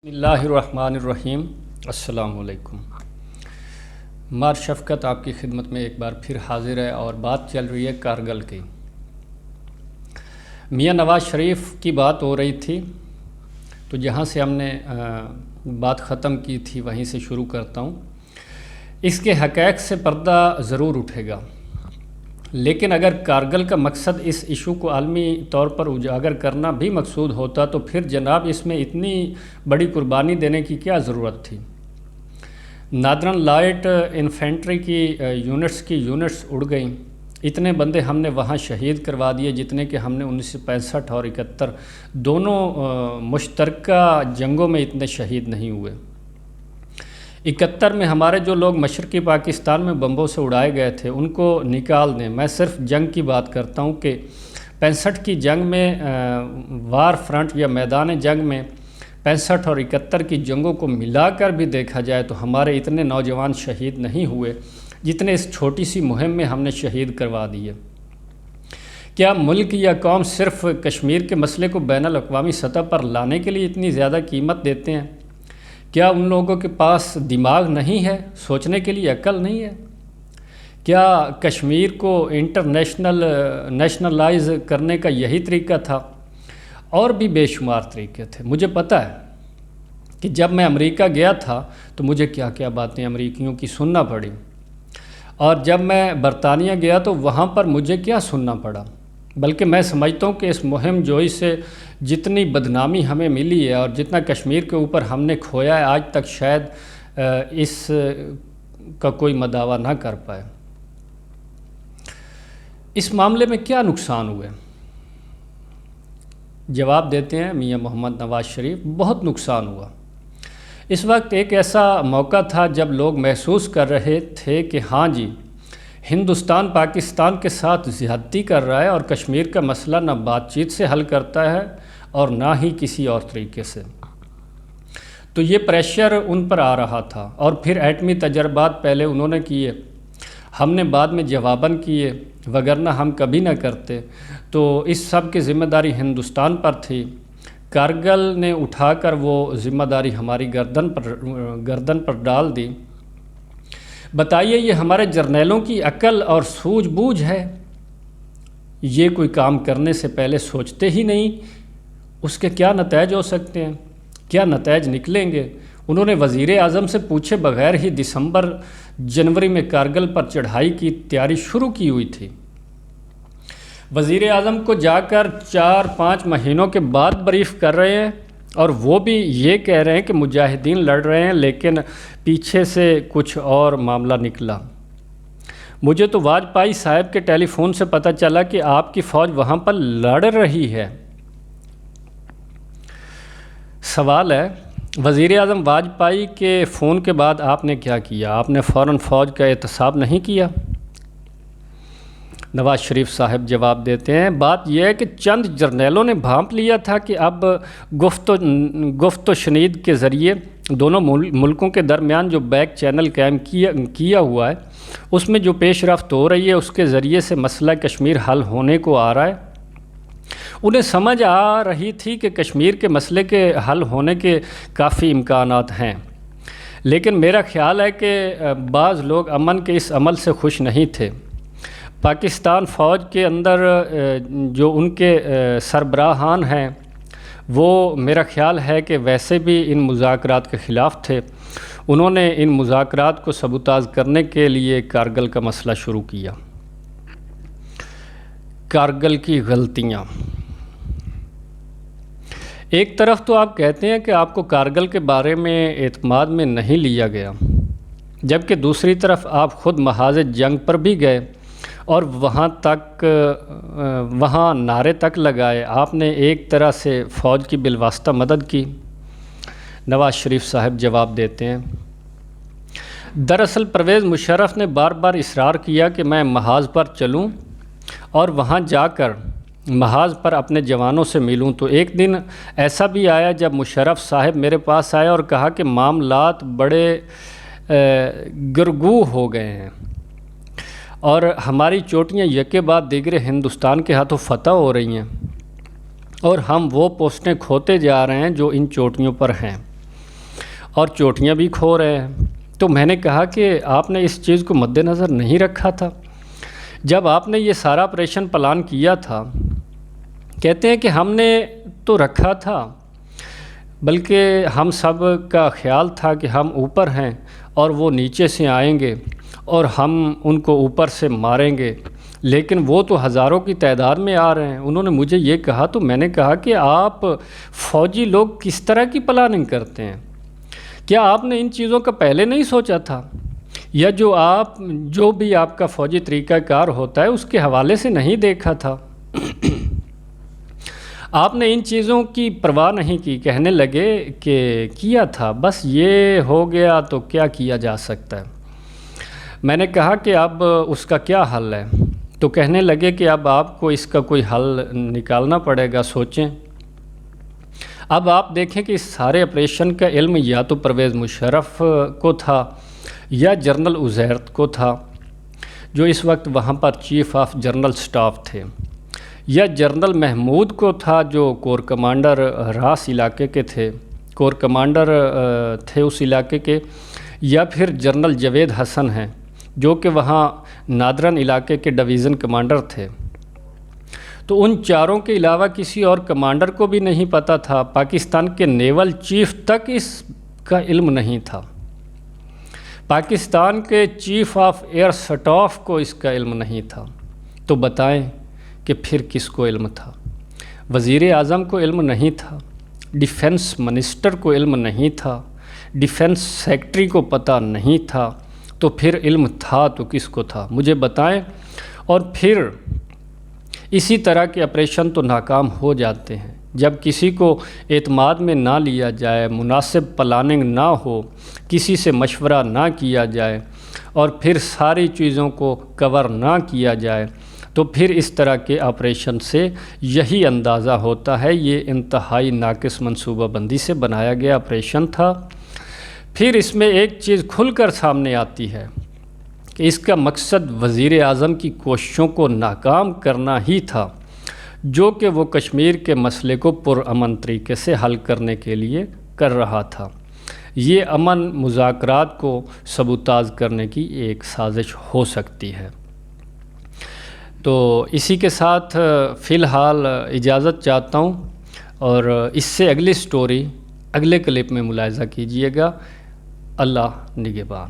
بسم اللہ الرحمن الرحیم۔ السلام علیکم۔ مار شفقت آپ کی خدمت میں ایک بار پھر حاضر ہے اور بات چل رہی ہے کارگل کی۔ میاں نواز شریف کی بات ہو رہی تھی، تو جہاں سے ہم نے بات ختم کی تھی وہیں سے شروع کرتا ہوں۔ اس کے حقائق سے پردہ ضرور اٹھے گا، لیکن اگر کارگل کا مقصد اس ایشو کو عالمی طور پر اجاگر کرنا بھی مقصود ہوتا تو پھر جناب اس میں اتنی بڑی قربانی دینے کی کیا ضرورت تھی؟ نادرن لائٹ انفینٹری کی یونٹس اڑ گئیں، اتنے بندے ہم نے وہاں شہید کروا دیے جتنے کہ ہم نے 1965 اور 71 دونوں مشترکہ جنگوں میں اتنے شہید نہیں ہوئے۔ 71 میں ہمارے جو لوگ مشرقی پاکستان میں بمبوں سے اڑائے گئے تھے ان کو نکال دیں۔ میں صرف جنگ کی بات کرتا ہوں کہ 65 کی جنگ میں وار فرنٹ یا میدان جنگ میں 65 اور 71 کی جنگوں کو ملا کر بھی دیکھا جائے تو ہمارے اتنے نوجوان شہید نہیں ہوئے جتنے اس چھوٹی سی مہم میں ہم نے شہید کروا دیے۔ کیا ملک یا قوم صرف کشمیر کے مسئلے کو بین الاقوامی سطح پر لانے کے لیے اتنی زیادہ قیمت دیتے ہیں؟ کیا ان لوگوں کے پاس دماغ نہیں ہے، سوچنے کے لیے عقل نہیں ہے؟ کیا کشمیر کو نیشنلائز کرنے کا یہی طریقہ تھا؟ اور بھی بے شمار طریقے تھے۔ مجھے پتہ ہے کہ جب میں امریکہ گیا تھا تو مجھے کیا کیا باتیں امریکیوں کی سننا پڑی، اور جب میں برطانیہ گیا تو وہاں پر مجھے کیا سننا پڑا۔ بلکہ میں سمجھتا ہوں کہ اس مہم جوئی سے جتنی بدنامی ہمیں ملی ہے اور جتنا کشمیر کے اوپر ہم نے کھویا ہے آج تک شاید اس کا کوئی مداوع نہ کر پائے۔ اس معاملے میں کیا نقصان ہوئے؟ جواب دیتے ہیں میاں محمد نواز شریف، بہت نقصان ہوا۔ اس وقت ایک ایسا موقع تھا جب لوگ محسوس کر رہے تھے کہ ہاں جی، ہندوستان پاکستان کے ساتھ زیادتی کر رہا ہے اور کشمیر کا مسئلہ نہ بات چیت سے حل کرتا ہے اور نہ ہی کسی اور طریقے سے۔ تو یہ پریشر ان پر آ رہا تھا، اور پھر ایٹمی تجربات پہلے انہوں نے کیے، ہم نے بعد میں جواباً کیے، وگرنہ ہم کبھی نہ کرتے۔ تو اس سب کی ذمہ داری ہندوستان پر تھی۔ کارگل نے اٹھا کر وہ ذمہ داری ہماری گردن پر ڈال دی۔ بتائیے، یہ ہمارے جرنیلوں کی عقل اور سوجھ بوجھ ہے؟ یہ کوئی کام کرنے سے پہلے سوچتے ہی نہیں اس کے کیا نتائج ہو سکتے ہیں، کیا نتائج نکلیں گے؟ انہوں نے وزیر اعظم سے پوچھے بغیر ہی جنوری میں کارگل پر چڑھائی کی تیاری شروع کی ہوئی تھی۔ وزیر اعظم کو جا کر 4-5 مہینوں کے بعد بریف کر رہے ہیں، اور وہ بھی یہ کہہ رہے ہیں کہ مجاہدین لڑ رہے ہیں، لیکن پیچھے سے کچھ اور معاملہ نکلا۔ مجھے تو واجپئی صاحب کے ٹیلی فون سے پتہ چلا کہ آپ کی فوج وہاں پر لڑ رہی ہے۔ سوال ہے، وزیر اعظم واجپئی کے فون کے بعد آپ نے کیا کیا؟ آپ نے فوراً فوج کا احتساب نہیں کیا؟ نواز شریف صاحب جواب دیتے ہیں، بات یہ ہے کہ چند جرنیلوں نے بھانپ لیا تھا کہ اب گفت و شنید کے ذریعے دونوں ملکوں کے درمیان جو بیک چینل قائم کیا ہوا ہے اس میں جو پیش رفت ہو رہی ہے اس کے ذریعے سے مسئلہ کشمیر حل ہونے کو آ رہا ہے۔ انہیں سمجھ آ رہی تھی کہ کشمیر کے مسئلے کے حل ہونے کے کافی امکانات ہیں، لیکن میرا خیال ہے کہ بعض لوگ امن کے اس عمل سے خوش نہیں تھے۔ پاکستان فوج کے اندر جو ان کے سربراہان ہیں وہ میرا خیال ہے کہ ویسے بھی ان مذاکرات کے خلاف تھے۔ انہوں نے ان مذاکرات کو سبوتاژ کرنے کے لیے کارگل کا مسئلہ شروع کیا۔ کارگل کی غلطیاں، ایک طرف تو آپ کہتے ہیں کہ آپ کو کارگل کے بارے میں اعتماد میں نہیں لیا گیا، جبکہ دوسری طرف آپ خود محاذ جنگ پر بھی گئے اور وہاں نعرے تک لگائے۔ آپ نے ایک طرح سے فوج کی بالواسطہ مدد کی۔ نواز شریف صاحب جواب دیتے ہیں، دراصل پرویز مشرف نے بار بار اصرار کیا کہ میں محاذ پر چلوں اور وہاں جا کر محاذ پر اپنے جوانوں سے ملوں۔ تو ایک دن ایسا بھی آیا جب مشرف صاحب میرے پاس آئے اور کہا کہ معاملات بڑے گرگو ہو گئے ہیں اور ہماری چوٹیاں یکے بعد دیگر ہندوستان کے ہاتھوں فتح ہو رہی ہیں، اور ہم وہ پوسٹیں کھوتے جا رہے ہیں جو ان چوٹیوں پر ہیں۔ اور چوٹیاں بھی کھو رہے ہیں۔ تو میں نے کہا کہ آپ نے اس چیز کو مد نظر نہیں رکھا تھا جب آپ نے یہ سارا آپریشن پلان کیا تھا؟ کہتے ہیں کہ ہم نے تو رکھا تھا، بلکہ ہم سب کا خیال تھا کہ ہم اوپر ہیں اور وہ نیچے سے آئیں گے اور ہم ان کو اوپر سے ماریں گے، لیکن وہ تو ہزاروں کی تعداد میں آ رہے ہیں۔ انہوں نے مجھے یہ کہا تو میں نے کہا کہ آپ فوجی لوگ کس طرح کی پلاننگ کرتے ہیں؟ کیا آپ نے ان چیزوں کا پہلے نہیں سوچا تھا؟ یا جو بھی آپ کا فوجی طریقہ کار ہوتا ہے اس کے حوالے سے نہیں دیکھا تھا؟ آپ نے ان چیزوں کی پرواہ نہیں کی، کہنے لگے کہ کیا تھا، بس یہ ہو گیا تو کیا کیا جا سکتا ہے۔ میں نے کہا کہ اب اس کا کیا حل ہے؟ تو کہنے لگے کہ اب آپ کو اس کا کوئی حل نکالنا پڑے گا، سوچیں۔ اب آپ دیکھیں کہ اس سارے آپریشن کا علم یا تو پرویز مشرف کو تھا یا جنرل عزیر کو تھا، جو اس وقت وہاں پر چیف آف جنرل سٹاف تھے، یا جنرل محمود کو تھا جو کور کمانڈر راس علاقے کے تھے، کور کمانڈر تھے اس علاقے کے، یا پھر جنرل جاوید حسن ہیں جو کہ وہاں نادرن علاقے کے ڈویژن کمانڈر تھے۔ تو ان چاروں کے علاوہ کسی اور کمانڈر کو بھی نہیں پتہ تھا، پاکستان کے نیول چیف تک اس کا علم نہیں تھا، پاکستان کے چیف آف ایئر سٹاف کو اس کا علم نہیں تھا۔ تو بتائیں کہ پھر کس کو علم تھا؟ وزیر اعظم کو علم نہیں تھا، ڈیفنس منسٹر کو علم نہیں تھا، ڈیفنس سیکٹری کو پتہ نہیں تھا، تو پھر علم تھا تو کس کو تھا؟ مجھے بتائیں۔ اور پھر اسی طرح کے آپریشن تو ناکام ہو جاتے ہیں جب کسی کو اعتماد میں نہ لیا جائے، مناسب پلاننگ نہ ہو، کسی سے مشورہ نہ کیا جائے اور پھر ساری چیزوں کو کور نہ کیا جائے، تو پھر اس طرح کے آپریشن سے یہی اندازہ ہوتا ہے یہ انتہائی ناقص منصوبہ بندی سے بنایا گیا آپریشن تھا۔ پھر اس میں ایک چیز کھل کر سامنے آتی ہے کہ اس کا مقصد وزیر اعظم کی کوششوں کو ناکام کرنا ہی تھا، جو کہ وہ کشمیر کے مسئلے کو پرامن طریقے سے حل کرنے کے لیے کر رہا تھا۔ یہ امن مذاکرات کو سبوتاژ کرنے کی ایک سازش ہو سکتی ہے۔ تو اسی کے ساتھ فی الحال اجازت چاہتا ہوں، اور اس سے اگلی سٹوری اگلے کلپ میں ملاحظہ کیجیے گا۔ اللہ نگہبان۔